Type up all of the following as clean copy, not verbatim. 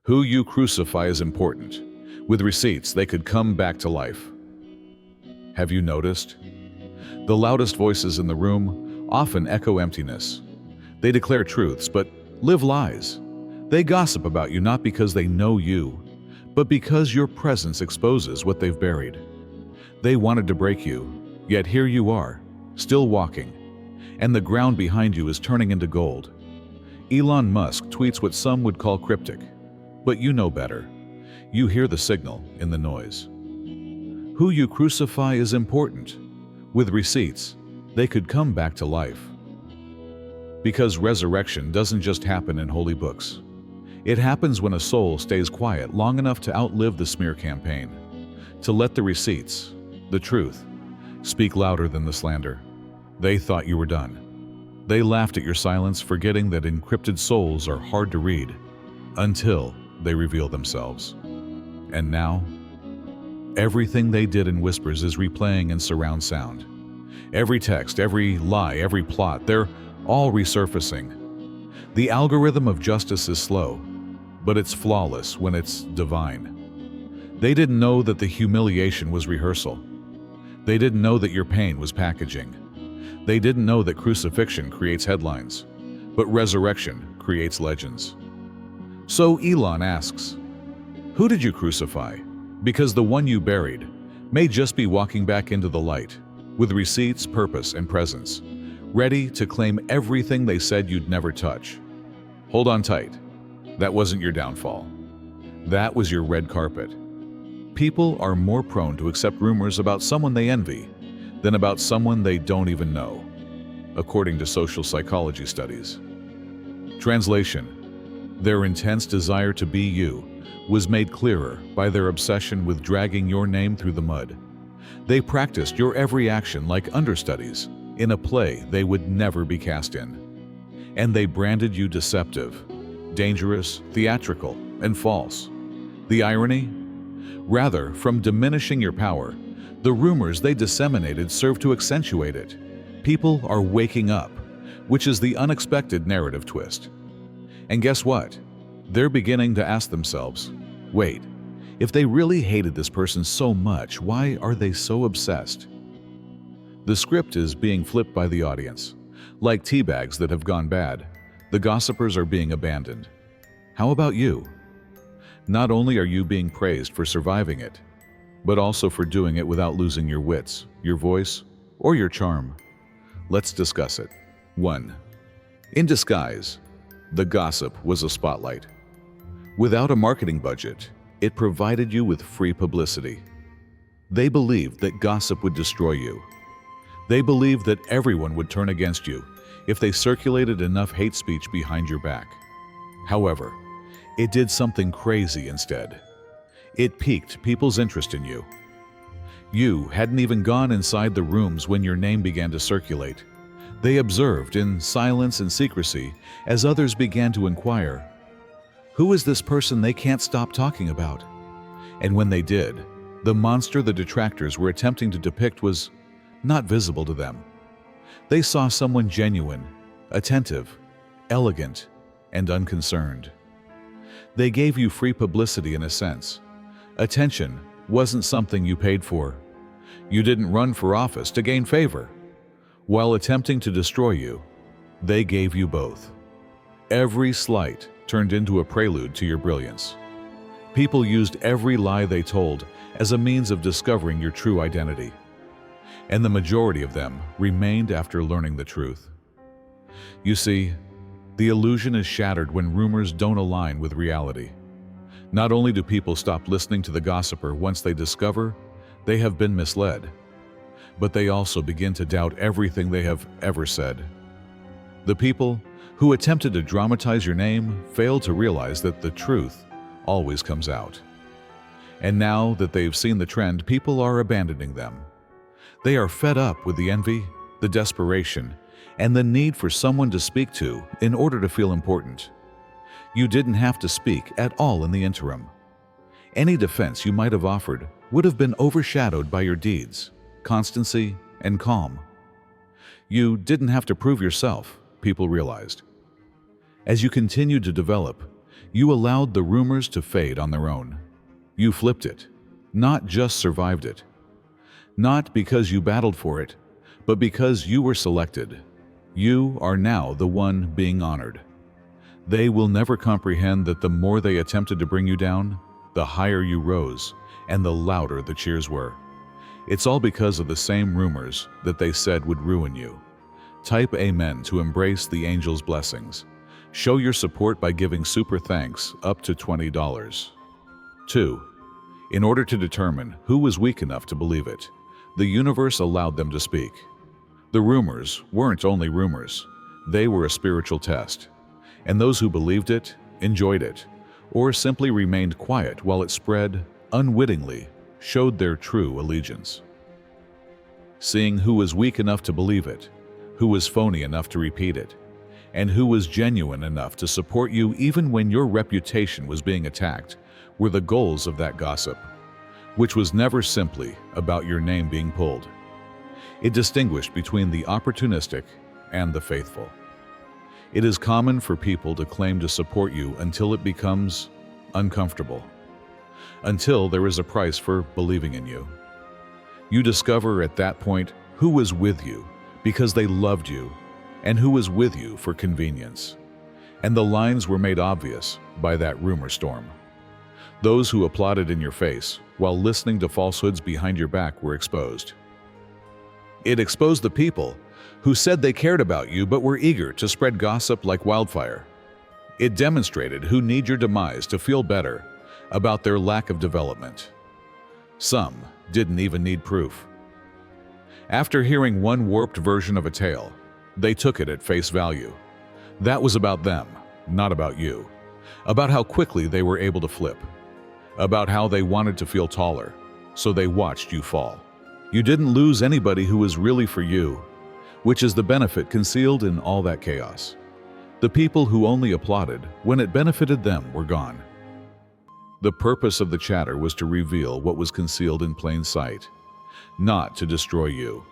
Who you crucify is important. With receipts, they could come back to life. Have you noticed? The loudest voices in the room often echo emptiness. They declare truths, but live lies. They gossip about you not because they know you, but because your presence exposes what they've buried. They wanted to break you, yet here you are, still walking, and the ground behind you is turning into gold. Elon Musk tweets what some would call cryptic, but you know better. You hear the signal in the noise. Who you crucify is important. With receipts, they could come back to life. Because resurrection doesn't just happen in holy books. It happens when a soul stays quiet long enough to outlive the smear campaign, to let the receipts, the truth, speak louder than the slander. They thought you were done. They laughed at your silence, forgetting that encrypted souls are hard to read, until they reveal themselves. And now, everything they did in whispers is replaying in surround sound. Every text, every lie, every plot, they're all resurfacing. The algorithm of justice is slow, but it's flawless when it's divine. They didn't know that the humiliation was rehearsal. They didn't know that your pain was packaging. They didn't know that crucifixion creates headlines, but resurrection creates legends. So Elon asks, who did you crucify? Because the one you buried may just be walking back into the light, with receipts, purpose, and presence, ready to claim everything they said you'd never touch. Hold on tight. That wasn't your downfall. That was your red carpet. People are more prone to accept rumors about someone they envy than about someone they don't even know, according to social psychology studies. Translation: their intense desire to be you was made clearer by their obsession with dragging your name through the mud. They practiced your every action like understudies in a play they would never be cast in. And they branded you deceptive, dangerous, theatrical, and false. The irony? Rather, from diminishing your power, the rumors they disseminated served to accentuate it. People are waking up, which is the unexpected narrative twist. And guess what? They're beginning to ask themselves, wait, if they really hated this person so much, why are they so obsessed? The script is being flipped by the audience. Like tea bags that have gone bad, the gossipers are being abandoned. How about you? Not only are you being praised for surviving it, but also for doing it without losing your wits, your voice, or your charm. Let's discuss it. 1. In disguise, the gossip was a spotlight. Without a marketing budget, it provided you with free publicity. They believed that gossip would destroy you. They believed that everyone would turn against you if they circulated enough hate speech behind your back. However, it did something crazy instead. It piqued people's interest in you. You hadn't even gone inside the rooms when your name began to circulate. They observed in silence and secrecy as others began to inquire, who is this person they can't stop talking about? And when they did, the monster the detractors were attempting to depict was not visible to them. They saw someone genuine, attentive, elegant, and unconcerned. They gave you free publicity in a sense. Attention wasn't something you paid for. You didn't run for office to gain favor. While attempting to destroy you, they gave you both. Every slight turned into a prelude to your brilliance. People used every lie they told as a means of discovering your true identity. And the majority of them remained after learning the truth. You see, the illusion is shattered when rumors don't align with reality. Not only do people stop listening to the gossiper once they discover they have been misled, but they also begin to doubt everything they have ever said. The people who attempted to dramatize your name failed to realize that the truth always comes out. And now that they've seen the trend, people are abandoning them. They are fed up with the envy, the desperation, and the need for someone to speak to in order to feel important. You didn't have to speak at all in the interim. Any defense you might have offered would have been overshadowed by your deeds, constancy, and calm. You didn't have to prove yourself, people realized. As you continued to develop, You allowed the rumors to fade on their own. You flipped it, not just survived it. Not because you battled for it, but because you were selected. You are now the one being honored. They will never comprehend that the more they attempted to bring you down, the higher you rose, and the louder the cheers were. It's all because of the same rumors that they said would ruin you. Type Amen to embrace the angel's blessings. Show your support by giving super thanks up to $20. 2. In order to determine who was weak enough to believe it, the universe allowed them to speak. The rumors weren't only rumors, they were a spiritual test. And those who believed it, enjoyed it, or simply remained quiet while it spread unwittingly, showed their true allegiance. Seeing who was weak enough to believe it, who was phony enough to repeat it, and who was genuine enough to support you even when your reputation was being attacked, were the goals of that gossip, which was never simply about your name being pulled. It distinguished between the opportunistic and the faithful. It is common for people to claim to support you until it becomes uncomfortable, until there is a price for believing in you. You discover at that point who was with you because they loved you and who was with you for convenience. And the lines were made obvious by that rumor storm. Those who applauded in your face while listening to falsehoods behind your back were exposed. It exposed the people who said they cared about you but were eager to spread gossip like wildfire. It demonstrated who need your demise to feel better about their lack of development. Some didn't even need proof. After hearing one warped version of a tale, they took it at face value. That was about them, not about you. About how quickly they were able to flip. About how they wanted to feel taller, so they watched you fall. You didn't lose anybody who was really for you, which is the benefit concealed in all that chaos. The people who only applauded when it benefited them were gone. The purpose of the chatter was to reveal what was concealed in plain sight, not to destroy you.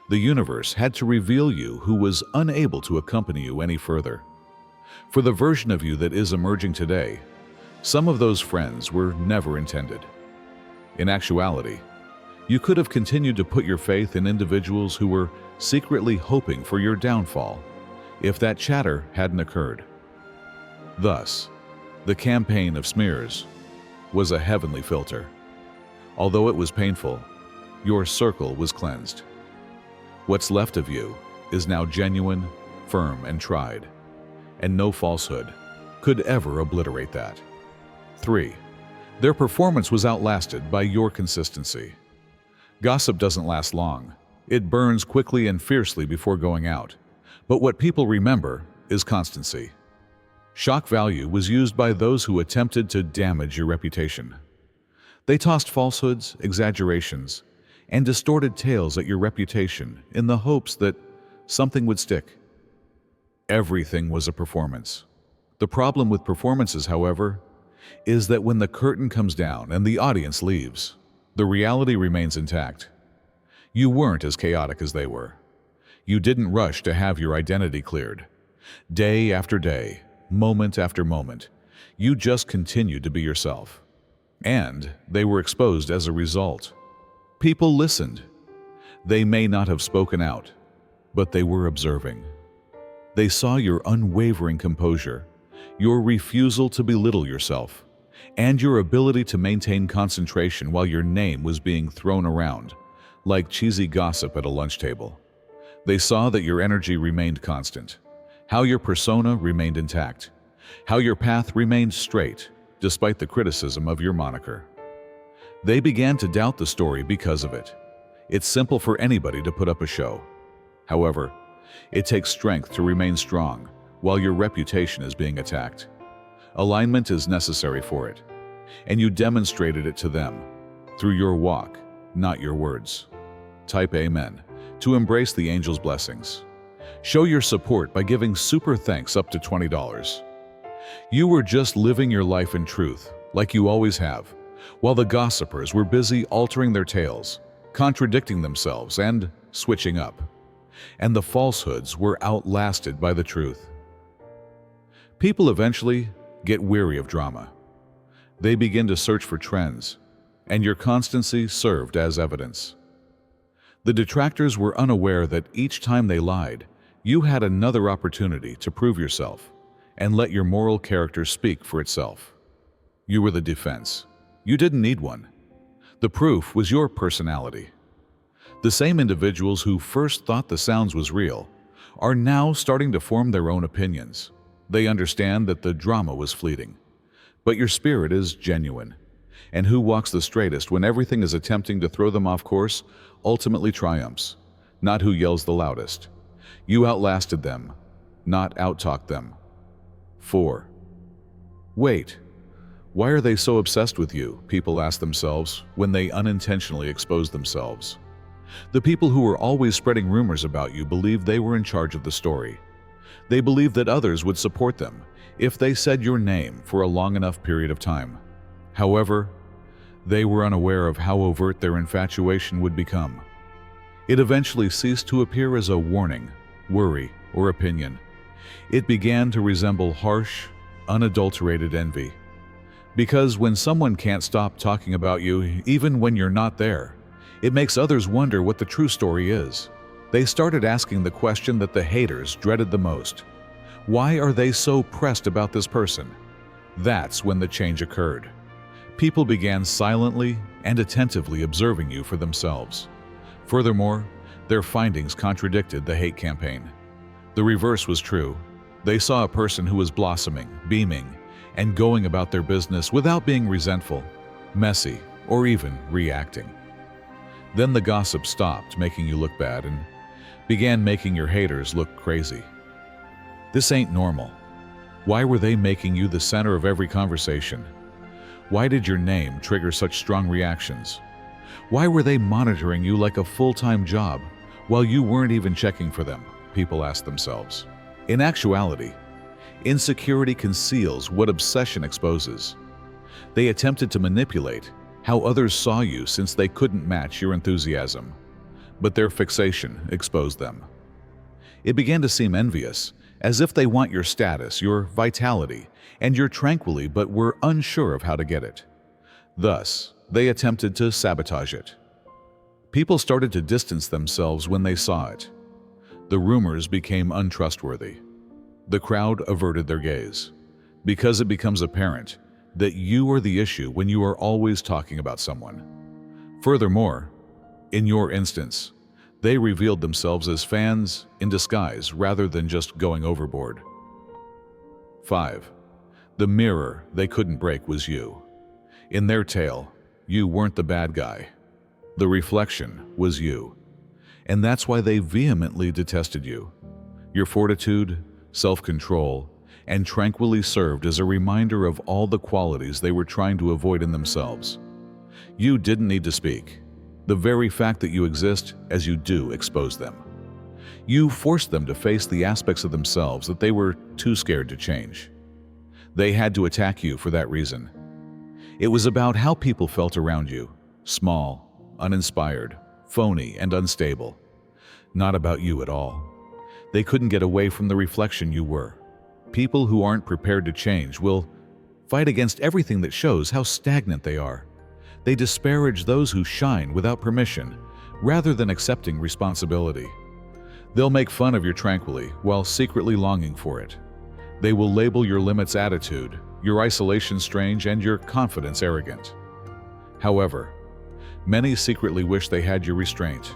The universe had to reveal you who was unable to accompany you any further. For the version of you that is emerging today, some of those friends were never intended. In actuality, you could have continued to put your faith in individuals who were secretly hoping for your downfall if that chatter hadn't occurred. Thus, the campaign of smears was a heavenly filter. Although it was painful, your circle was cleansed. What's left of you is now genuine, firm, and tried, and no falsehood could ever obliterate that. 3. Their performance was outlasted by your consistency. Gossip doesn't last long. It burns quickly and fiercely before going out. But what people remember is constancy. Shock value was used by those who attempted to damage your reputation. They tossed falsehoods, exaggerations, and distorted tales at your reputation in the hopes that something would stick. Everything was a performance. The problem with performances, however, is that when the curtain comes down and the audience leaves, the reality remains intact. You weren't as chaotic as they were. You didn't rush to have your identity cleared. Day after day, moment after moment, you just continued to be yourself. And they were exposed as a result. People listened. They may not have spoken out, but they were observing. They saw your unwavering composure, your refusal to belittle yourself, and your ability to maintain concentration while your name was being thrown around, like cheesy gossip at a lunch table. They saw that your energy remained constant, how your persona remained intact, how your path remained straight, despite the criticism of your moniker. They began to doubt the story because of it. It's simple for anybody to put up a show. However, it takes strength to remain strong while your reputation is being attacked. Alignment is necessary for it, and you demonstrated it to them through your walk, not your words. Type Amen to embrace the angel's blessings. Show your support by giving super thanks up to $20. You were just living your life in truth, like you always have, while the gossipers were busy altering their tales, contradicting themselves, and switching up. And the falsehoods were outlasted by the truth. People eventually get weary of drama. They begin to search for trends, and your constancy served as evidence. The detractors were unaware that each time they lied, you had another opportunity to prove yourself and let your moral character speak for itself. You were the defense. You didn't need one. The proof was your personality. The same individuals who first thought the sounds was real are now starting to form their own opinions. They understand that the drama was fleeting, but your spirit is genuine. And who walks the straightest when everything is attempting to throw them off course ultimately triumphs, not who yells the loudest. You outlasted them, not outtalked them. 4. Wait, why are they so obsessed with you? People ask themselves when they unintentionally expose themselves. The people who were always spreading rumors about you believed they were in charge of the story. They believed that others would support them if they said your name for a long enough period of time. However, they were unaware of how overt their infatuation would become. It eventually ceased to appear as a warning, worry, or opinion. It began to resemble harsh, unadulterated envy. Because when someone can't stop talking about you, even when you're not there, it makes others wonder what the true story is. They started asking the question that the haters dreaded the most. Why are they so pressed about this person? That's when the change occurred. People began silently and attentively observing you for themselves. Furthermore, their findings contradicted the hate campaign. The reverse was true. They saw a person who was blossoming, beaming, and going about their business without being resentful, messy, or even reacting. Then the gossip stopped making you look bad and began making your haters look crazy. This ain't normal. Why were they making you the center of every conversation? Why did your name trigger such strong reactions? Why were they monitoring you like a full-time job while you weren't even checking for them? People ask themselves. In actuality, insecurity conceals what obsession exposes. They attempted to manipulate how others saw you since they couldn't match your enthusiasm, but their fixation exposed them. It began to seem envious, as if they want your status, your vitality, and your tranquility, but were unsure of how to get it. Thus, they attempted to sabotage it. People started to distance themselves when they saw it. The rumors became untrustworthy. The crowd averted their gaze, because it becomes apparent that you are the issue when you are always talking about someone. Furthermore, in your instance, they revealed themselves as fans in disguise rather than just going overboard. 5. The mirror they couldn't break was you. In their tale, you weren't the bad guy. The reflection was you. And that's why they vehemently detested you. Your fortitude, self-control, and tranquility served as a reminder of all the qualities they were trying to avoid in themselves. You didn't need to speak. The very fact that you exist as you do exposed them. You forced them to face the aspects of themselves that they were too scared to change. They had to attack you for that reason. It was about how people felt around you, small, uninspired, phony, and unstable. Not about you at all. They couldn't get away from the reflection you were. People who aren't prepared to change will fight against everything that shows how stagnant they are. They disparage those who shine without permission, rather than accepting responsibility. They'll make fun of your tranquility while secretly longing for it. They will label your limits attitude, your isolation strange, and your confidence arrogant. However, many secretly wish they had your restraint.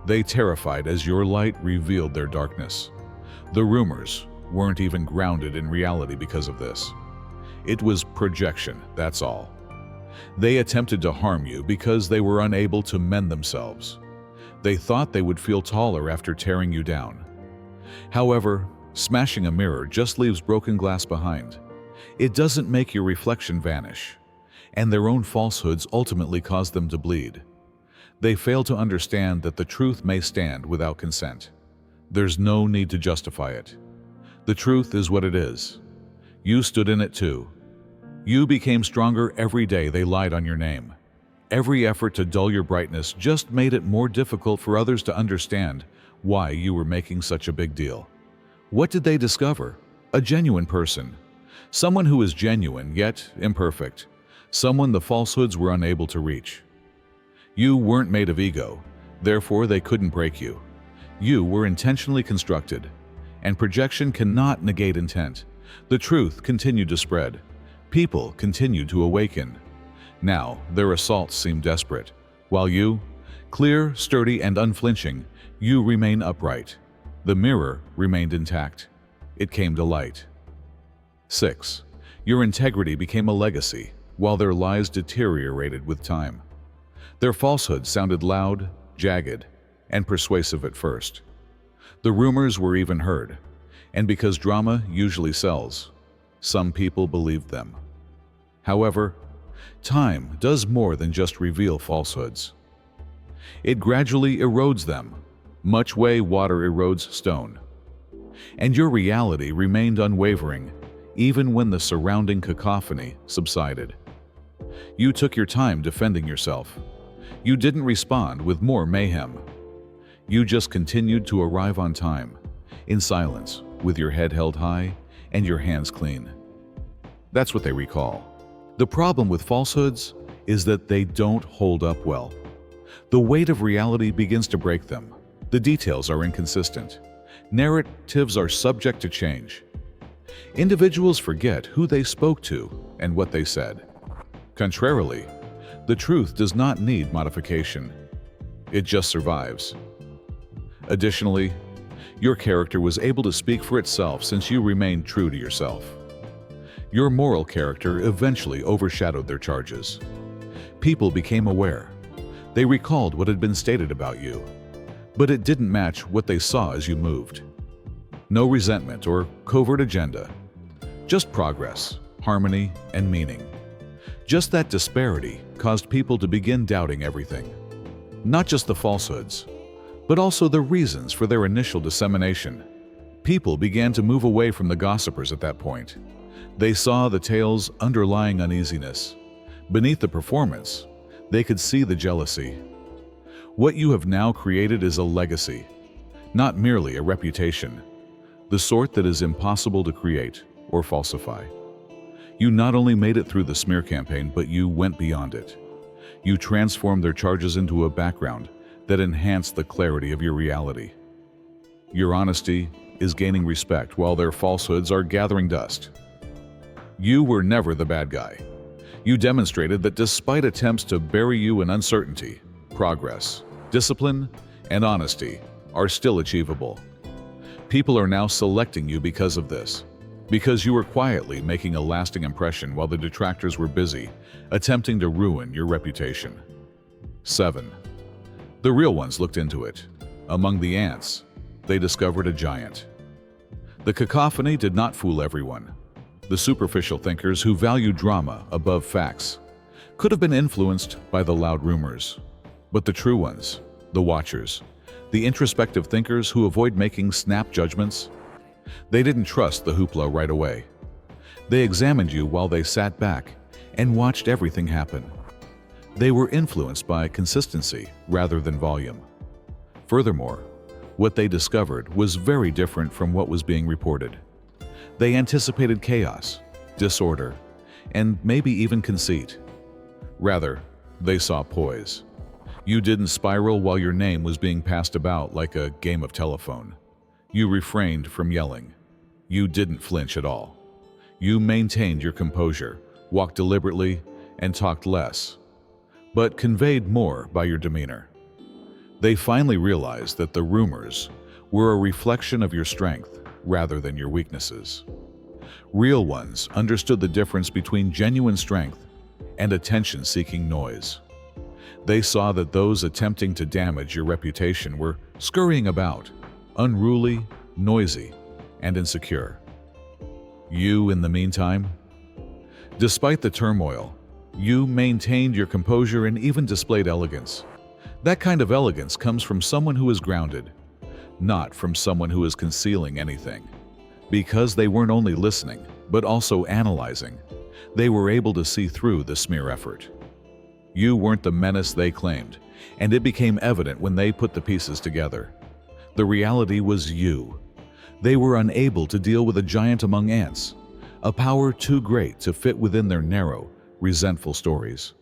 They terrified as your light revealed their darkness. The rumors weren't even grounded in reality because of this. It was projection, that's all. They attempted to harm you because they were unable to mend themselves. They thought they would feel taller after tearing you down. However, smashing a mirror just leaves broken glass behind. It doesn't make your reflection vanish, and their own falsehoods ultimately cause them to bleed. They fail to understand that the truth may stand without consent. There's no need to justify it. The truth is what it is. You stood in it too. You became stronger every day they lied on your name. Every effort to dull your brightness just made it more difficult for others to understand why you were making such a big deal. What did they discover? A genuine person, Someone who was genuine yet imperfect. Someone the falsehoods were unable to reach. You weren't made of ego, therefore they couldn't break you. You were intentionally constructed, and projection cannot negate intent. The truth continued to spread. People continued to awaken. Now, their assaults seemed desperate, while you, clear, sturdy, and unflinching, you remain upright. The mirror remained intact. It came to light. 6. Your integrity became a legacy, while their lies deteriorated with time. Their falsehoods sounded loud, jagged, and persuasive at first. The rumors were even heard, and because drama usually sells, some people believed them. However, time does more than just reveal falsehoods. It gradually erodes them, much way water erodes stone. And your reality remained unwavering, even when the surrounding cacophony subsided. You took your time defending yourself. You didn't respond with more mayhem. You just continued to arrive on time, in silence, with your head held high and your hands clean. That's what they recall. The problem with falsehoods is that they don't hold up well. The weight of reality begins to break them. The details are inconsistent. Narratives are subject to change. Individuals forget who they spoke to and what they said. Contrarily, the truth does not need modification. It just survives. Additionally, your character was able to speak for itself since you remained true to yourself. Your moral character eventually overshadowed their charges. People became aware. They recalled what had been stated about you, but it didn't match what they saw as you moved. No resentment or covert agenda, just progress, harmony, and meaning. Just that disparity caused people to begin doubting everything. Not just the falsehoods, but also the reasons for their initial dissemination. People began to move away from the gossipers at that point. They saw the tale's underlying uneasiness. Beneath the performance, they could see the jealousy. What you have now created is a legacy, not merely a reputation, the sort that is impossible to create or falsify. You not only made it through the smear campaign, but you went beyond it. You transformed their charges into a background that enhanced the clarity of your reality. Your honesty is gaining respect while their falsehoods are gathering dust. You were never the bad guy. You demonstrated that despite attempts to bury you in uncertainty, progress, discipline, and honesty are still achievable. People are now selecting you because of this, because you were quietly making a lasting impression while the detractors were busy, attempting to ruin your reputation. 7. The real ones looked into it. Among the ants, they discovered a giant. The cacophony did not fool everyone. The superficial thinkers who value drama above facts could have been influenced by the loud rumors. But the true ones, the watchers, the introspective thinkers who avoid making snap judgments, they didn't trust the hoopla right away. They examined you while they sat back and watched everything happen. They were influenced by consistency rather than volume. Furthermore, what they discovered was very different from what was being reported. They anticipated chaos, disorder, and maybe even conceit. Rather, they saw poise. You didn't spiral while your name was being passed about like a game of telephone. You refrained from yelling. You didn't flinch at all. You maintained your composure, walked deliberately, and talked less, but conveyed more by your demeanor. They finally realized that the rumors were a reflection of your strength rather than your weaknesses. Real ones understood the difference between genuine strength and attention-seeking noise. They saw that those attempting to damage your reputation were scurrying about, unruly, noisy, and insecure. You, in the meantime, despite the turmoil, you maintained your composure and even displayed elegance. That kind of elegance comes from someone who is grounded, not from someone who is concealing anything. Because they weren't only listening, but also analyzing, they were able to see through the smear effort. You weren't the menace they claimed, and it became evident when they put the pieces together. The reality was you. They were unable to deal with a giant among ants, a power too great to fit within their narrow, resentful stories.